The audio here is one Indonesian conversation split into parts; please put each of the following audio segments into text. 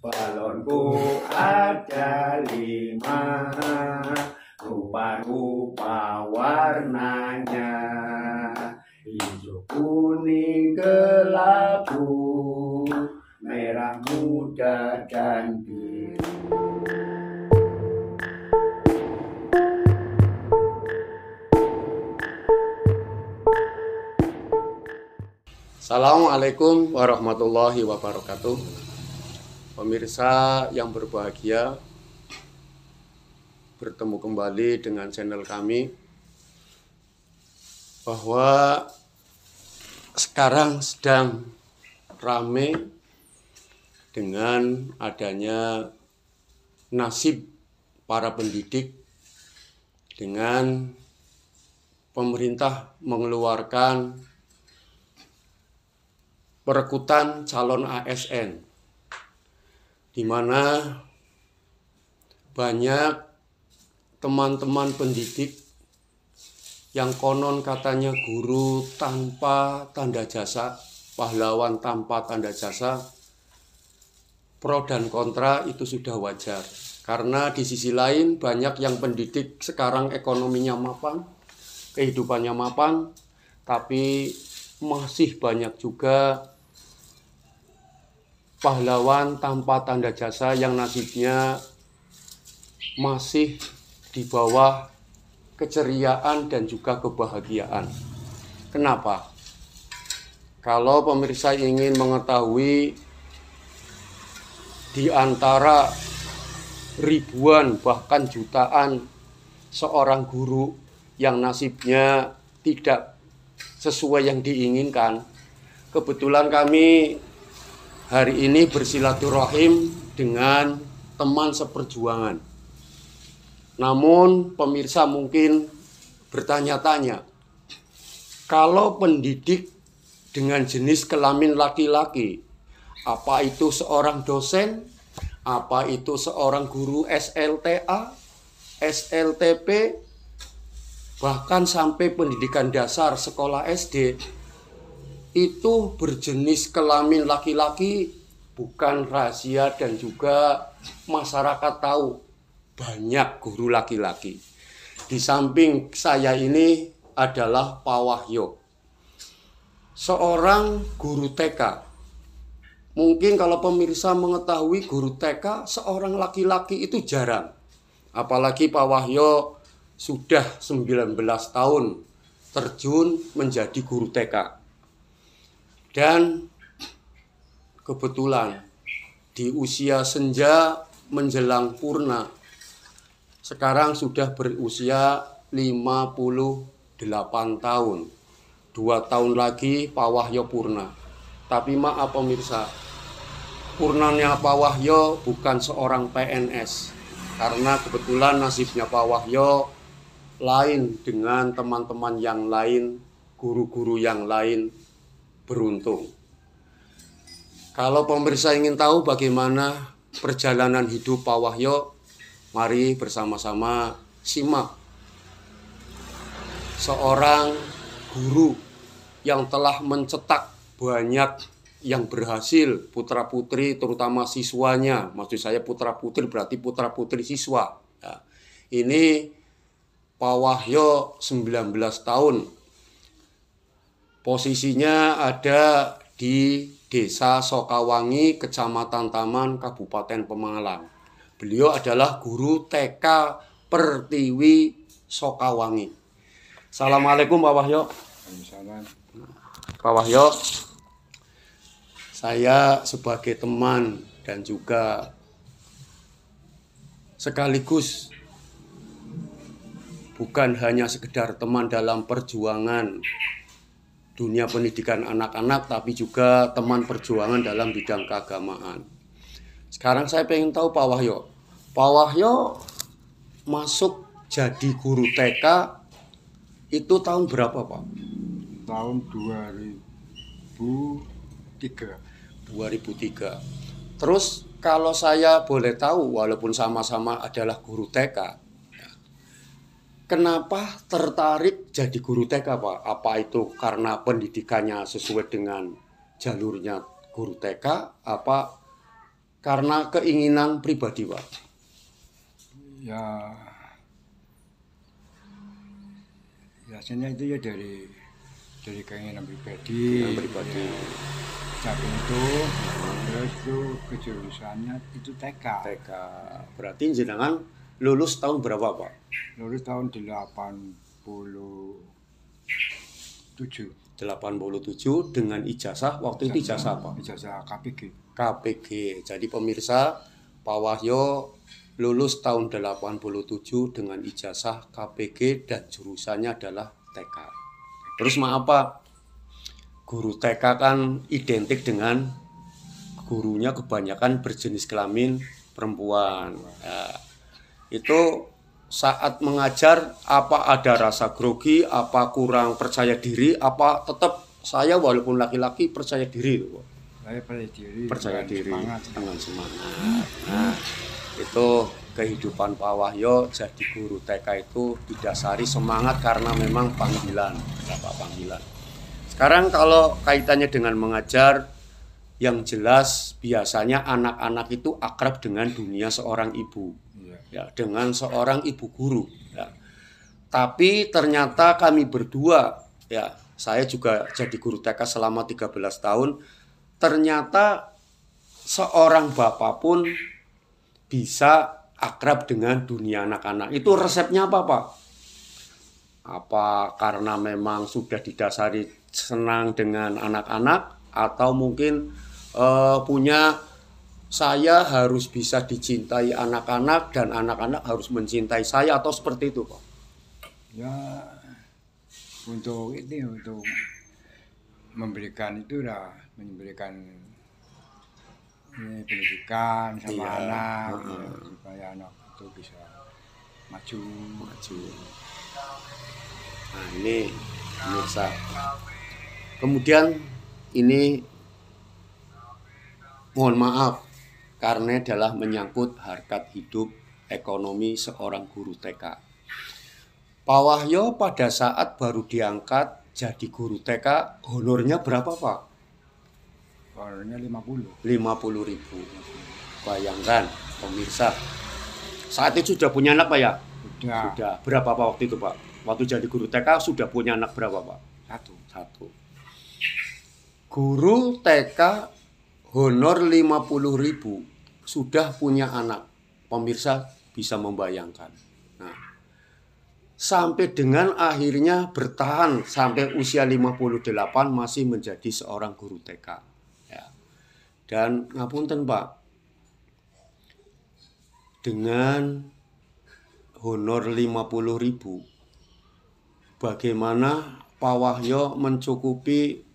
Balonku ada 5, rupa-rupa warnanya, hijau, kuning, kelabu, merah muda, dan biru. Assalamualaikum warahmatullahi wabarakatuh. Pemirsa yang berbahagia, bertemu kembali dengan channel kami, bahwa sekarang sedang rame dengan adanya nasib para pendidik dengan pemerintah mengeluarkan perekrutan calon ASN, di mana banyak teman-teman pendidik yang konon katanya guru tanpa tanda jasa, pahlawan tanpa tanda jasa. Pro dan kontra itu sudah wajar, karena di sisi lain banyak yang pendidik sekarang ekonominya mapan, kehidupannya mapan, tapi masih banyak juga pahlawan tanpa tanda jasa yang nasibnya masih di bawah keceriaan dan juga kebahagiaan. Kenapa? Kalau pemirsa ingin mengetahui di antara ribuan bahkan jutaan seorang guru yang nasibnya tidak sesuai yang diinginkan, kebetulan kami hari ini bersilaturahim dengan teman seperjuangan. Namun pemirsa mungkin bertanya-tanya, kalau pendidik dengan jenis kelamin laki-laki, apa itu seorang dosen, apa itu seorang guru SLTA, SLTP, bahkan sampai pendidikan dasar sekolah SD, itu berjenis kelamin laki-laki, bukan rahasia, dan juga masyarakat tahu banyak guru laki-laki. Di samping saya ini adalah Pak Wahyo, seorang guru TK. Mungkin kalau pemirsa mengetahui guru TK seorang laki-laki itu jarang. Apalagi Pak Wahyo sudah 19 tahun terjun menjadi guru TK. Dan kebetulan di usia senja menjelang purna, sekarang sudah berusia 58 tahun. 2 tahun lagi Pak Wahyo purna. Tapi maaf pemirsa, purnanya Pak Wahyo bukan seorang PNS. Karena kebetulan nasibnya Pak Wahyo lain dengan teman-teman yang lain, guru-guru yang lain beruntung. Kalau pemirsa ingin tahu bagaimana perjalanan hidup Pak Wahyo, mari bersama-sama simak seorang guru yang telah mencetak banyak yang berhasil, putra-putri terutama siswanya. Maksud saya putra-putri berarti putra-putri siswa ya. Ini Pak Wahyo 19 tahun. Posisinya ada di Desa Sokawangi, Kecamatan Taman, Kabupaten Pemalang. Beliau adalah guru TK Pertiwi Sokawangi. Assalamualaikum Pak Wahyo. Pak Wahyo, saya sebagai teman dan juga sekaligus bukan hanya sekedar teman dalam perjuangan dunia pendidikan anak-anak, tapi juga teman perjuangan dalam bidang keagamaan. Sekarang saya pengen tahu Pak Wahyo masuk jadi guru TK itu tahun berapa Pak? Tahun 2003. Terus kalau saya boleh tahu, walaupun sama-sama adalah guru TK, kenapa tertarik jadi guru TK Pak? Apa itu karena pendidikannya sesuai dengan jalurnya guru TK? Apa karena keinginan pribadi, Pak? Ya, biasanya itu ya dari keinginan pribadi. Keinginan pribadi. Tapi itu, terus itu kejurusannya itu TK. TK. Berarti jenengan lulus tahun berapa, Pak? Lulus tahun 87. 87 dengan ijazah, waktu itu ijazah apa? Ijazah KPG. KPG. Jadi pemirsa, Pak Wahyo lulus tahun 87 dengan ijazah KPG dan jurusannya adalah TK. Terus maaf Pak, guru TK kan identik dengan gurunya kebanyakan berjenis kelamin perempuan. Ya, itu saat mengajar apa ada rasa grogi, apa kurang percaya diri, apa tetap saya walaupun laki-laki percaya diri, Pak? Saya Percaya diri semangat. dengan semangat. Nah, itu kehidupan Pak Wahyo jadi guru TK itu didasari semangat karena memang panggilan, Bapak panggilan. Sekarang kalau kaitannya dengan mengajar, yang jelas biasanya anak-anak itu akrab dengan dunia seorang ibu, ya, dengan seorang ibu guru. Ya. Tapi ternyata kami berdua, ya, saya juga jadi guru TK selama 13 tahun. Ternyata seorang bapak pun bisa akrab dengan dunia anak-anak. Itu resepnya apa, Pak? Apa karena memang sudah didasari senang dengan anak-anak, atau mungkin punya saya harus bisa dicintai anak-anak dan anak-anak harus mencintai saya, atau seperti itu, Pak? Ya, untuk memberikan memberikan pendidikan sama Iya. anak, ya, supaya anak itu bisa maju. Nah, ini pemirsa. Kemudian ini mohon maaf karena adalah menyangkut harkat hidup ekonomi seorang guru TK. Pak Wahyo pada saat baru diangkat jadi guru TK, honornya berapa, Pak? Honornya 50. 50.000. Bayangkan pemirsa. Saat itu sudah punya anak, Pak, ya? Sudah. Berapa Pak waktu itu, Pak? Waktu jadi guru TK sudah punya anak berapa, Pak? Satu. Guru TK honor 50.000 sudah punya anak. Pemirsa bisa membayangkan. Nah, sampai dengan akhirnya bertahan sampai usia 58 masih menjadi seorang guru TK. Ya. Dan ngapunten, Pak, dengan honor 50.000, bagaimana Pak Wahyo mencukupi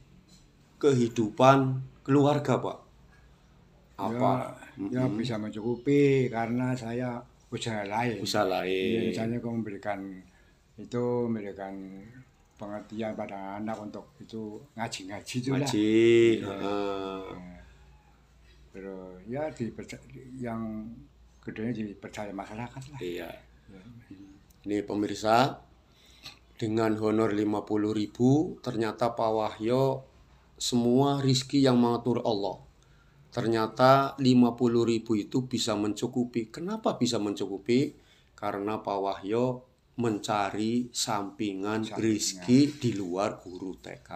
kehidupan keluarga, Pak? Apa? Ya, bisa mencukupi karena saya usaha lain. lain. Misalnya memberikan pengertian pada anak untuk itu ngaji itu lah. Terus ya yang keduanya dipercaya masyarakat lah. Iya. Ini pemirsa, dengan honor 50.000 ternyata Pak Wahyo semua rizki yang mengatur Allah. Ternyata 50.000 itu bisa mencukupi. Kenapa bisa mencukupi? Karena Pak Wahyo mencari sampingan rizki di luar guru TK.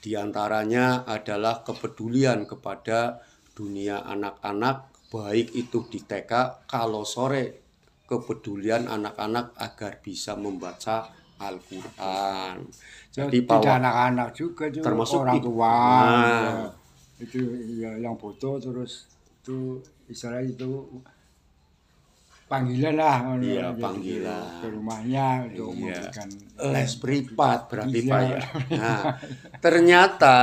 Di antaranya adalah kepedulian kepada dunia anak-anak, baik itu di TK, kalau sore kepedulian anak-anak agar bisa membaca Al-Quran. Jadi tidak anak-anak juga termasuk orang tua. Nah, itu ya, yang butuh, terus itu istilahnya itu panggilan lah. Iya, panggilan ke rumahnya untuk memberikan les privat berarti, Pak, ya. Nah, ternyata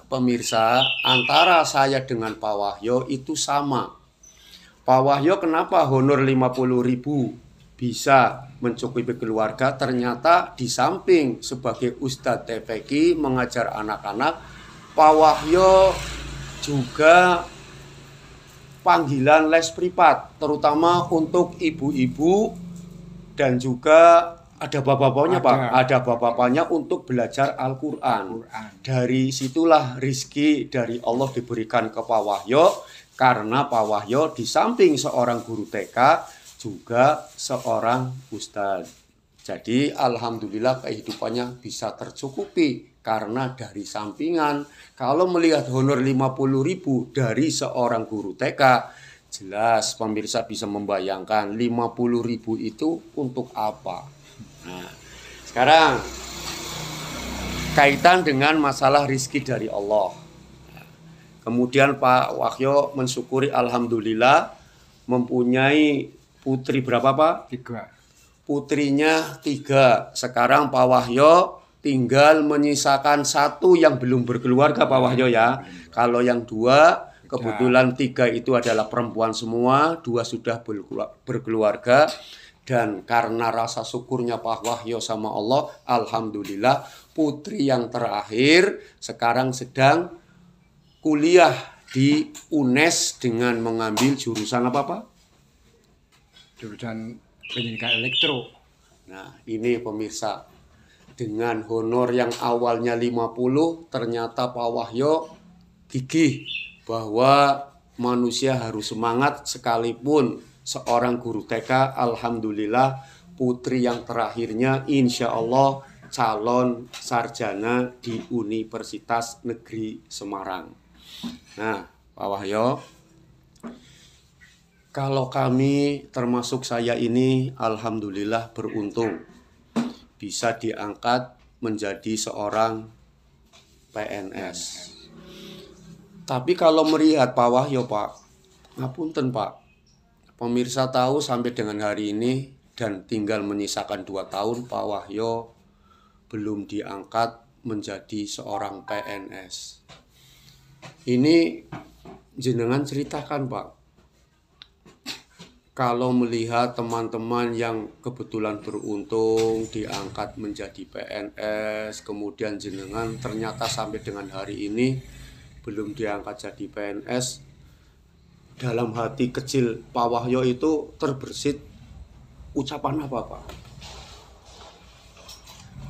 pemirsa, antara saya dengan Pak Wahyo itu sama. Pak Wahyo kenapa honor 50.000 bisa mencukupi keluarga? Ternyata di samping sebagai Ustadz TVQ mengajar anak-anak, Pak Wahyo juga panggilan les privat, terutama untuk ibu-ibu dan juga ada bapak-bapaknya, Pak. Ada bapak-bapaknya untuk belajar Al-Quran. Dari situlah rizki dari Allah diberikan ke Pak Wahyo. Karena Pak Wahyo di samping seorang guru TK juga seorang ustadz. Jadi alhamdulillah kehidupannya bisa tercukupi karena dari sampingan. Kalau melihat honor 50.000 dari seorang guru TK, jelas pemirsa bisa membayangkan 50.000 itu untuk apa. Nah, sekarang kaitan dengan masalah rizki dari Allah. Kemudian Pak Wahyo mensyukuri alhamdulillah mempunyai putri berapa Pak? 3. Putrinya 3. Sekarang Pak Wahyo tinggal menyisakan 1 yang belum berkeluarga Pak Wahyo ya. Kalau yang 2 kebetulan 3 itu adalah perempuan semua, 2 sudah berkeluarga. Dan karena rasa syukurnya Pak Wahyo sama Allah, alhamdulillah putri yang terakhir sekarang sedang kuliah di UNES dengan mengambil jurusan apa Pak? Jurusan pendidikan elektro. Nah ini pemirsa, dengan honor yang awalnya 50, ternyata Pak Wahyo gigih bahwa manusia harus semangat sekalipun seorang guru TK. Alhamdulillah putri yang terakhirnya insya Allah calon sarjana di Universitas Negeri Semarang. Nah Pak Wahyo, kalau kami termasuk saya ini alhamdulillah beruntung bisa diangkat menjadi seorang PNS. Tapi kalau melihat Pak Wahyo Pak, ngapunten Pak, pemirsa tahu sampai dengan hari ini dan tinggal menyisakan 2 tahun Pak Wahyo belum diangkat menjadi seorang PNS. Ini jenengan ceritakan Pak, kalau melihat teman-teman yang kebetulan beruntung diangkat menjadi PNS, kemudian jenengan ternyata sampai dengan hari ini belum diangkat jadi PNS, dalam hati kecil Pak Wahyo itu terbersit ucapan apa Pak?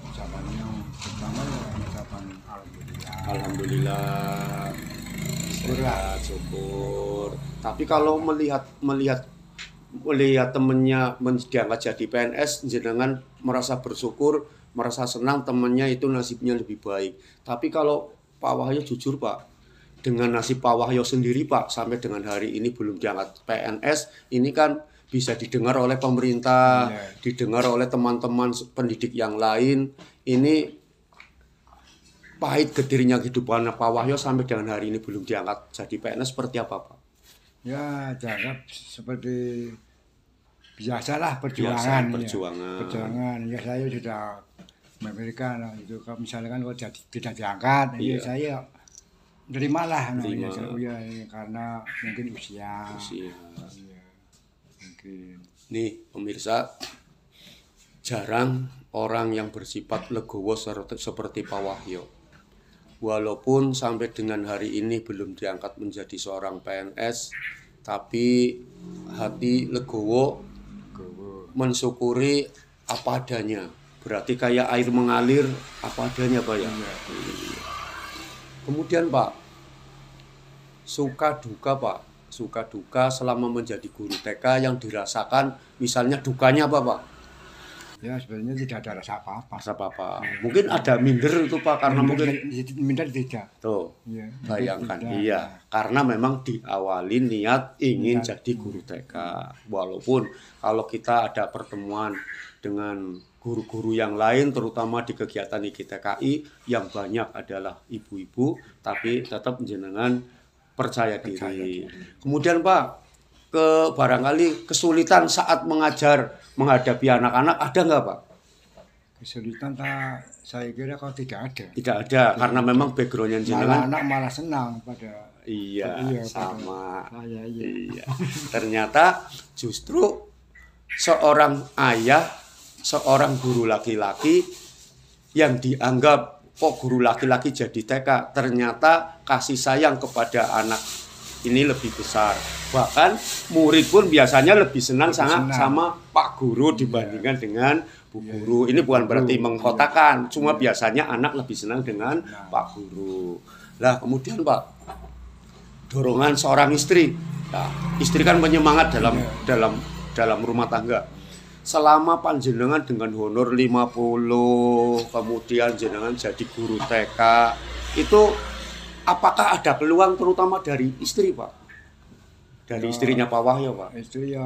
Ucapannya pertama ya ucapan alhamdulillah. Alhamdulillah, syukur. Tapi kalau melihat temennya diangkat jadi PNS, jenengan merasa bersyukur, merasa senang temennya itu nasibnya lebih baik. Tapi kalau Pak Wahyo jujur Pak, dengan nasib Pak Wahyo sendiri Pak, sampai dengan hari ini belum diangkat PNS, ini kan bisa didengar oleh pemerintah, didengar oleh teman-teman pendidik yang lain. Ini pahit getirnya kehidupan Pak Wahyo sampai dengan hari ini belum diangkat jadi PNS, seperti apa Pak? Ya dianggap seperti biasalah perjuangan. Perjuangan. Ya saya sudah memberikan itu. Kalau misalkan kalau tidak diangkat, ya saya terimalah. Ya, karena mungkin usia. Ya, mungkin. Nih pemirsa, jarang orang yang bersifat legowo seperti Pak Wahyo. Walaupun sampai dengan hari ini belum diangkat menjadi seorang PNS, tapi hati legowo, mensyukuri apa adanya. Berarti kayak air mengalir apa adanya Pak ya. Kemudian Pak, suka duka Pak, suka duka selama menjadi guru TK yang dirasakan, misalnya dukanya apa Pak? Ya sebenarnya tidak ada rasa apa-apa. Rasa apa-apa. Mungkin ada minder itu Pak, karena minder tidak. Tuh, ya, bayangkan tidak. Iya, karena memang diawali niat ingin jadi guru TK. Walaupun kalau kita ada pertemuan dengan guru-guru yang lain, terutama di kegiatan IGTKI yang banyak adalah ibu-ibu, tapi tetap jenengan percaya diri. Kemudian Pak, barangkali kesulitan saat menghadapi anak-anak ada nggak Pak? Kesulitan saya kira kalau tidak ada. Tidak ada, karena memang backgroundnya jenengan. Anak malah senang pada. Iya, sama. Iya. Ternyata justru seorang ayah, seorang guru laki-laki yang dianggap kok guru laki-laki jadi TK, ternyata kasih sayang kepada anak ini lebih besar. Bahkan murid pun biasanya lebih senang sama Pak Guru dibandingkan dengan Bu Guru. Ini bukan berarti mengkotakan, cuma biasanya anak lebih senang dengan Pak Guru. Lah kemudian Pak, dorongan seorang istri. Nah, istri kan penyemangat dalam rumah tangga. Selama panjenengan dengan honor 50, kemudian jenengan jadi guru TK, itu apakah ada peluang terutama dari istri, Pak? Dari istrinya Pak Wahyo, Pak? Istri ya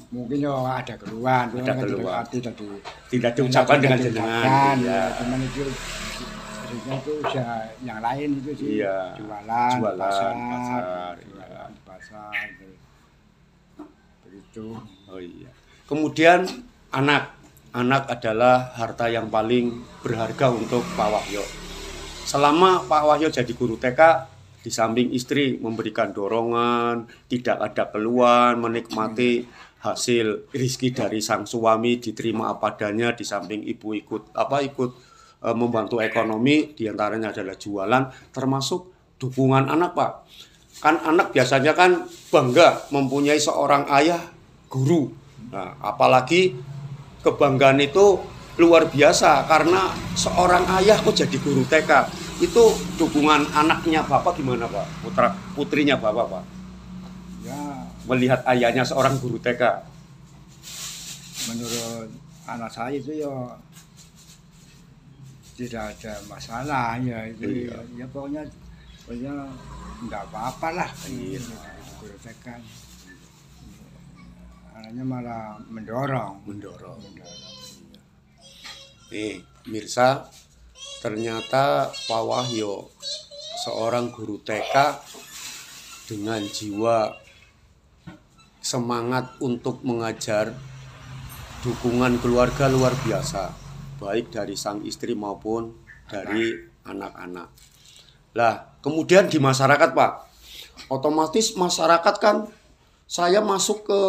mungkin ya ada keluhan, Ada keluhan. Tidak diucapkan diucapkan dengan jenengan. ya, cuman itu sebenarnya itu usaha yang lain itu sih, Iya. jualan, Jualan, di pasar, pasar, jualan di pasar, begitu. Oh iya. Kemudian anak adalah harta yang paling berharga untuk Pak Wahyo. Selama Pak Wahyo jadi guru TK, di samping istri memberikan dorongan, tidak ada keluhan, menikmati hasil rezeki dari sang suami, diterima apa adanya, di samping ibu ikut membantu ekonomi, diantaranya adalah jualan, termasuk dukungan anak, Pak. Kan anak biasanya kan bangga mempunyai seorang ayah guru. Nah, apalagi kebanggaan itu luar biasa karena seorang ayah kok jadi guru TK. Itu dukungan anaknya Bapak gimana, Pak? Putrinya Bapak, Pak? Ya, Melihat ayahnya seorang guru TK. menurut anak saya itu ya tidak ada masalah ya itu Iya. ya pokoknya enggak apa-apa lah. Iya. Guru TK. Anaknya malah mendorong. Nih, Mirsa, ternyata Pak Wahyo seorang guru TK dengan jiwa semangat untuk mengajar, dukungan keluarga luar biasa, baik dari sang istri maupun dari anak-anak. Lah, kemudian di masyarakat, Pak, otomatis masyarakat kan, saya masuk ke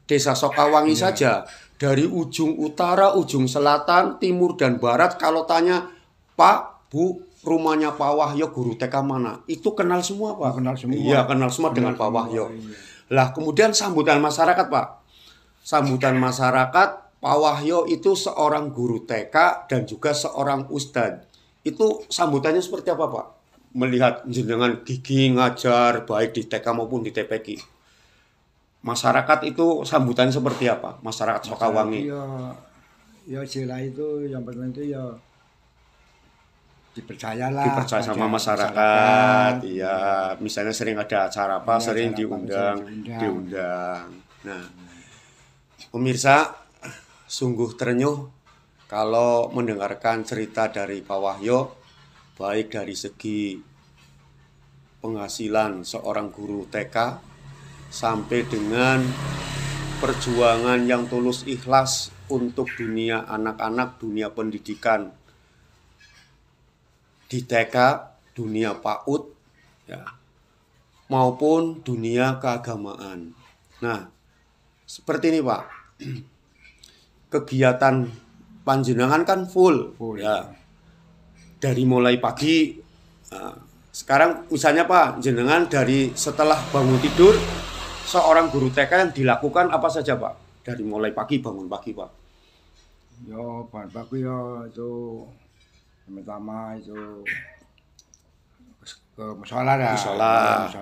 Desa Sokawangi saja, dari ujung utara, ujung selatan, timur dan barat, kalau tanya, Pak, Bu, rumahnya Pak Wahyo guru TK mana? Itu kenal semua, Pak. Kenal semua. Iya, kenal semua dengan Pak Wahyo. Iya. Lah, kemudian sambutan masyarakat, Pak. Sambutan masyarakat, Pak Wahyo itu seorang guru TK dan juga seorang ustadz. Itu sambutannya seperti apa, Pak? Melihat jenengan gigi ngajar baik di TK maupun di TPQ. Masyarakat itu sambutannya seperti apa? Masyarakat Sokawangi. Ya sila itu yang penting itu ya dipercayalah. Dipercaya sama masyarakat. Iya, misalnya sering ada acara apa, Iya, sering acara apa, diundang. Nah, pemirsa, sungguh terenyuh kalau mendengarkan cerita dari Pak Wahyo, baik dari segi penghasilan seorang guru TK sampai dengan perjuangan yang tulus ikhlas untuk dunia anak-anak, dunia pendidikan di TK, dunia PAUD, ya, maupun dunia keagamaan. Nah, seperti ini, Pak. Kegiatan panjenengan kan full. Ya. Dari mulai pagi. Nah, sekarang misalnya, Pak, jenengan dari setelah bangun tidur, seorang guru TK yang dilakukan apa saja, Pak? Dari mulai pagi, bangun pagi, Pak. Yo, pagi yo itu pertama itu ke musola dah. Musola.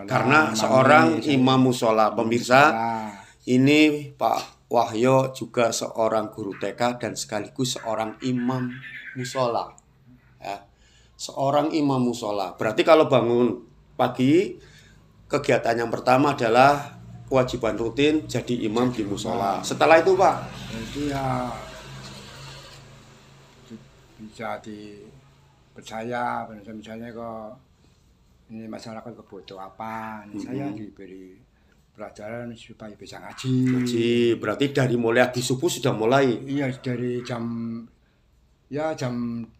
Karena mandi, seorang imam musola, pemirsa. musola. Ini Pak Wahyo juga seorang guru TK dan sekaligus seorang imam musola. Ya. Seorang imam musola. Berarti kalau bangun pagi, kegiatan yang pertama adalah kewajiban rutin jadi imam di musola. Setelah itu, Pak, Itu ya bisa dipercaya, misalnya kok ini masyarakat kebutuh apa, ini saya diberi pelajaran supaya bisa ngaji. Ngaji. Berarti dari mulai habis subuh sudah mulai. Iya, dari jam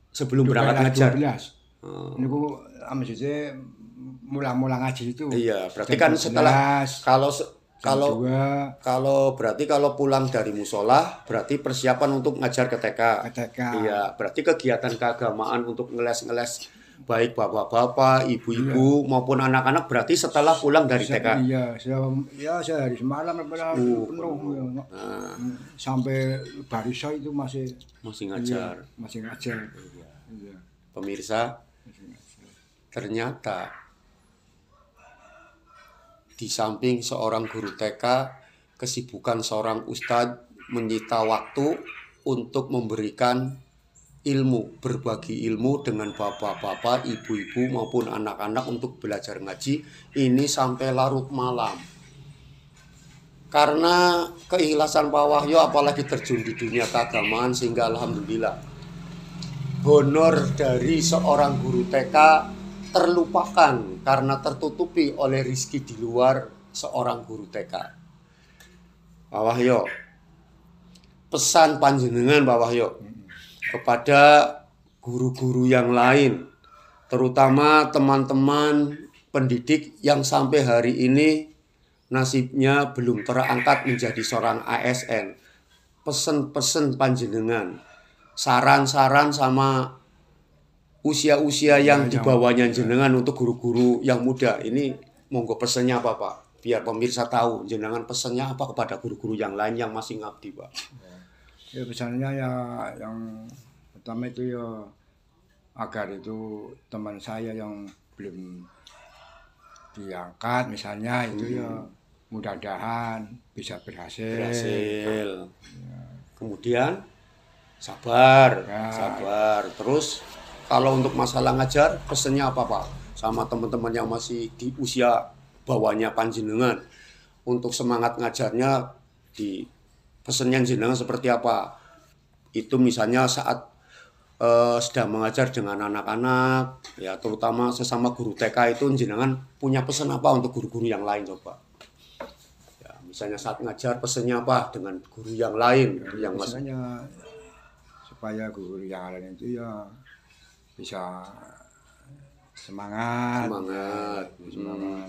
Sebelum berangkat ngajar. 12. Ini ku maksudnya mula-mula ngaji itu. Iya, berarti jam kan 12, setelah jam 2, kalau pulang dari musola berarti persiapan untuk ngajar ke TK. Iya, berarti kegiatan keagamaan untuk ngeles-ngeles baik bapak-bapak, ibu-ibu maupun anak-anak berarti setelah pulang dari TK. Iya, saya hari semalam penuh. Sampai barisa itu masih ngajar. Iya, masih ngajar. Iya. Pemirsa, ternyata di samping seorang guru TK, kesibukan seorang ustadz menyita waktu untuk memberikan ilmu, berbagi ilmu dengan bapak-bapak, ibu-ibu maupun anak-anak untuk belajar ngaji ini sampai larut malam. Karena keikhlasan Pak Wahyo apalagi terjun di dunia keagamaan, sehingga alhamdulillah honor dari seorang guru TK terlupakan karena tertutupi oleh rizki di luar seorang guru TK. Pak Wahyo, pesan panjenengan Pak Wahyo kepada guru-guru yang lain, terutama teman-teman pendidik yang sampai hari ini nasibnya belum terangkat menjadi seorang ASN. Pesen-pesen panjenengan, saran-saran sama usia-usia yang di bawahnya jenengan untuk guru-guru yang muda. Ini monggo pesennya apa Pak? Biar pemirsa tahu jenengan pesennya apa kepada guru-guru yang lain yang masih ngabdi Pak. Ya pesannya ya yang pertama itu ya agar itu teman saya yang belum diangkat misalnya itu ya mudah-mudahan bisa berhasil. Ya. Kemudian sabar, Ya. sabar. Terus kalau untuk masalah ngajar pesennya apa Pak? Sama teman-teman yang masih di usia bawahnya panjenengan untuk semangat ngajarnya di pesennya jenengan seperti apa? Itu misalnya saat sedang mengajar dengan anak-anak, ya terutama sesama guru TK itu jenengan punya pesan apa untuk guru-guru yang lain coba? Ya, misalnya saat ngajar pesannya apa dengan guru yang lain Ya, yang masih misalnya supaya guru yang lain itu ya bisa semangat, semangat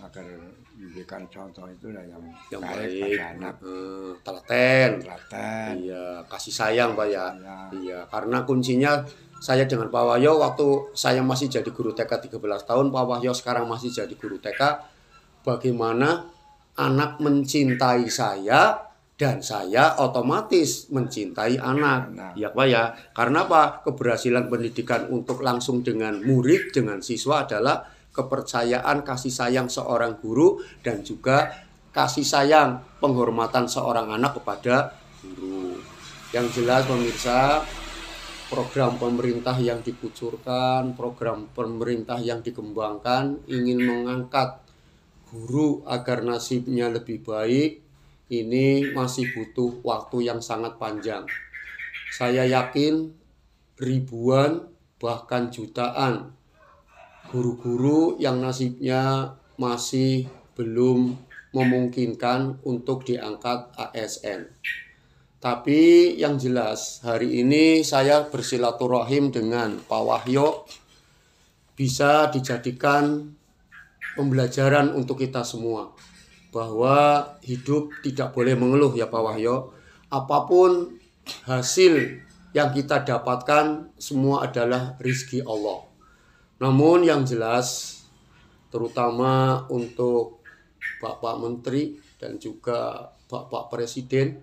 agar memberikan contoh itu lah yang baik pada anak. Telaten. Telaten. Iya, kasih sayang Pak ya. Ya. Iya, karena kuncinya saya dengan Pak Wahyo waktu saya masih jadi guru TK 13 tahun, Pak Wahyo sekarang masih jadi guru TK. Bagaimana anak mencintai saya dan saya otomatis mencintai anak. Ya Pak ya. Karena apa? Keberhasilan pendidikan untuk langsung dengan murid, dengan siswa adalah kepercayaan, kasih sayang seorang guru dan juga kasih sayang, penghormatan seorang anak kepada guru. Yang jelas pemirsa, program pemerintah yang dikucurkan, program pemerintah yang dikembangkan ingin mengangkat guru agar nasibnya lebih baik, ini masih butuh waktu yang sangat panjang. Saya yakin ribuan bahkan jutaan guru-guru yang nasibnya masih belum memungkinkan untuk diangkat ASN. Tapi yang jelas hari ini saya bersilaturahim dengan Pak Wahyo bisa dijadikan pembelajaran untuk kita semua. Bahwa hidup tidak boleh mengeluh ya Pak Wahyo. Apapun hasil yang kita dapatkan semua adalah rizki Allah. Namun yang jelas terutama untuk Bapak Menteri dan juga Bapak Presiden,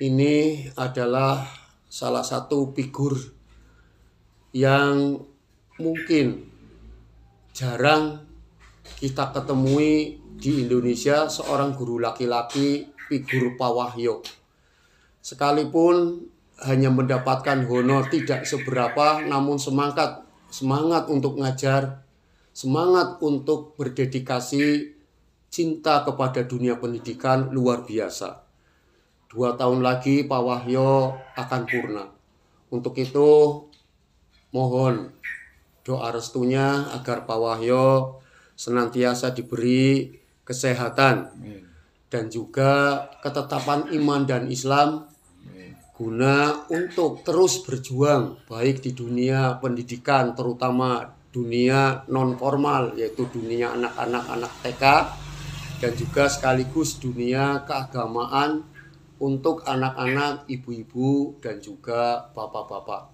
ini adalah salah satu figur yang mungkin jarang kita ketemui di Indonesia, seorang guru laki-laki figur Pak Wahyo. Sekalipun hanya mendapatkan honor tidak seberapa, namun semangat untuk ngajar, semangat untuk berdedikasi, cinta kepada dunia pendidikan luar biasa. 2 tahun lagi Pak Wahyo akan purna. Untuk itu mohon doa restunya agar Pak Wahyo senantiasa diberi kesehatan dan juga ketetapan iman dan Islam guna untuk terus berjuang baik di dunia pendidikan, terutama dunia non formal yaitu dunia anak-anak TK, dan juga sekaligus dunia keagamaan untuk anak-anak, ibu-ibu dan juga bapak-bapak.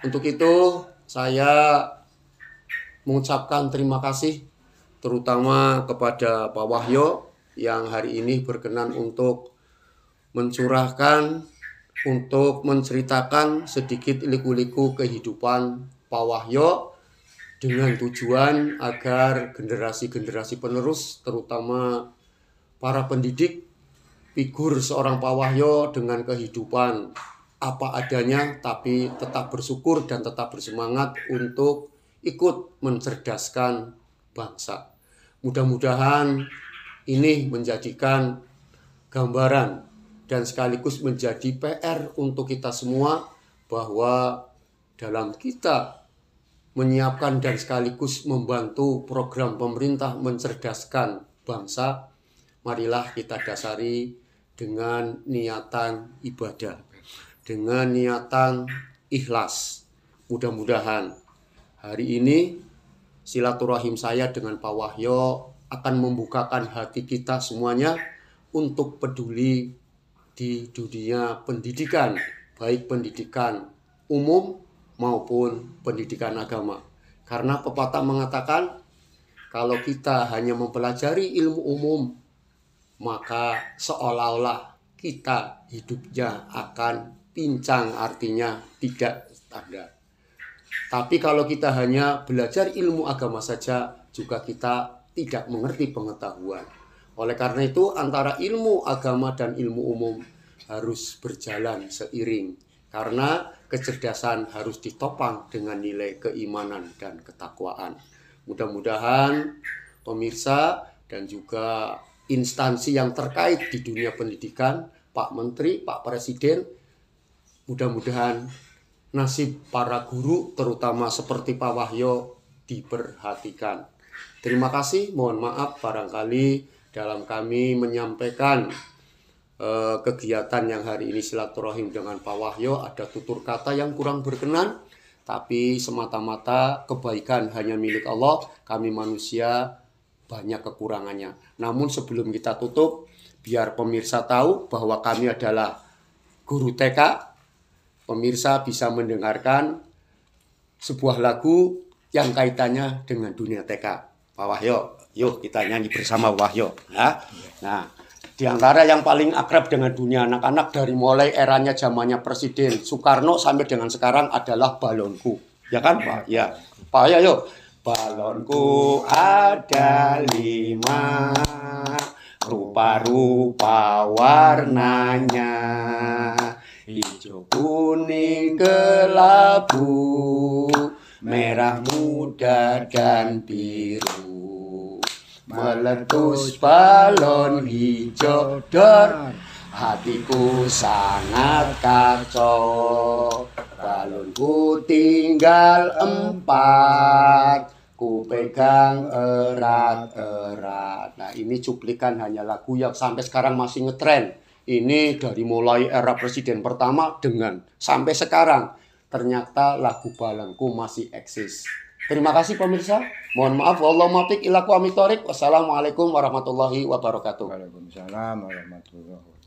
Untuk itu saya mengucapkan terima kasih terutama kepada Pak Wahyo yang hari ini berkenan untuk mencurahkan, untuk menceritakan sedikit liku-liku kehidupan Pak Wahyo dengan tujuan agar generasi-generasi penerus, terutama para pendidik, figur seorang Pak Wahyo dengan kehidupan apa adanya, tapi tetap bersyukur dan tetap bersemangat untuk ikut mencerdaskan bangsa. Mudah-mudahan ini menjadikan gambaran dan sekaligus menjadi PR untuk kita semua, bahwa dalam kita menyiapkan dan sekaligus membantu program pemerintah mencerdaskan bangsa, marilah kita dasari dengan niatan ibadah, dengan niatan ikhlas. Mudah-mudahan hari ini silaturahim saya dengan Pak Wahyo akan membukakan hati kita semuanya untuk peduli di dunia pendidikan, baik pendidikan umum maupun pendidikan agama. Karena pepatah mengatakan, kalau kita hanya mempelajari ilmu umum, maka seolah-olah kita hidupnya akan pincang, artinya tidak standar. Tapi kalau kita hanya belajar ilmu agama saja, juga kita tidak mengerti pengetahuan. Oleh karena itu, antara ilmu agama dan ilmu umum harus berjalan seiring. Karena kecerdasan harus ditopang dengan nilai keimanan dan ketakwaan. Mudah-mudahan pemirsa dan juga instansi yang terkait di dunia pendidikan, Pak Menteri, Pak Presiden, mudah-mudahan nasib para guru, terutama seperti Pak Wahyo, diperhatikan. Terima kasih, mohon maaf barangkali dalam kami menyampaikan kegiatan yang hari ini silaturahim dengan Pak Wahyo ada tutur kata yang kurang berkenan, tapi semata-mata kebaikan hanya milik Allah, kami manusia banyak kekurangannya. Namun sebelum kita tutup, biar pemirsa tahu bahwa kami adalah guru TK, pemirsa bisa mendengarkan sebuah lagu yang kaitannya dengan dunia TK. Pak Wahyo, yuk kita nyanyi bersama Wahyo. Nah, di antara yang paling akrab dengan dunia anak-anak dari mulai eranya zamannya Presiden Soekarno sampai dengan sekarang adalah Balonku. Ya kan Pak? Ya. Pak Wahyo, yuk. Balonku ada 5, rupa-rupa warnanya, hijau, kuning, kelabu, merah muda dan biru. Meletus balon hijau dor, hatiku sangat kacau. Balonku tinggal 4, ku pegang erat-erat. Nah, ini cuplikan hanya lagu yang sampai sekarang masih ngetren. Ini dari mulai era presiden pertama dengan sampai sekarang. Ternyata lagu Balonku masih eksis. Terima kasih pemirsa. Mohon maaf. Wallahu muwaffiq ila aqwamit thoriq. Wassalamualaikum warahmatullahi wabarakatuh. Waalaikumsalam warahmatullahi wabarakatuh.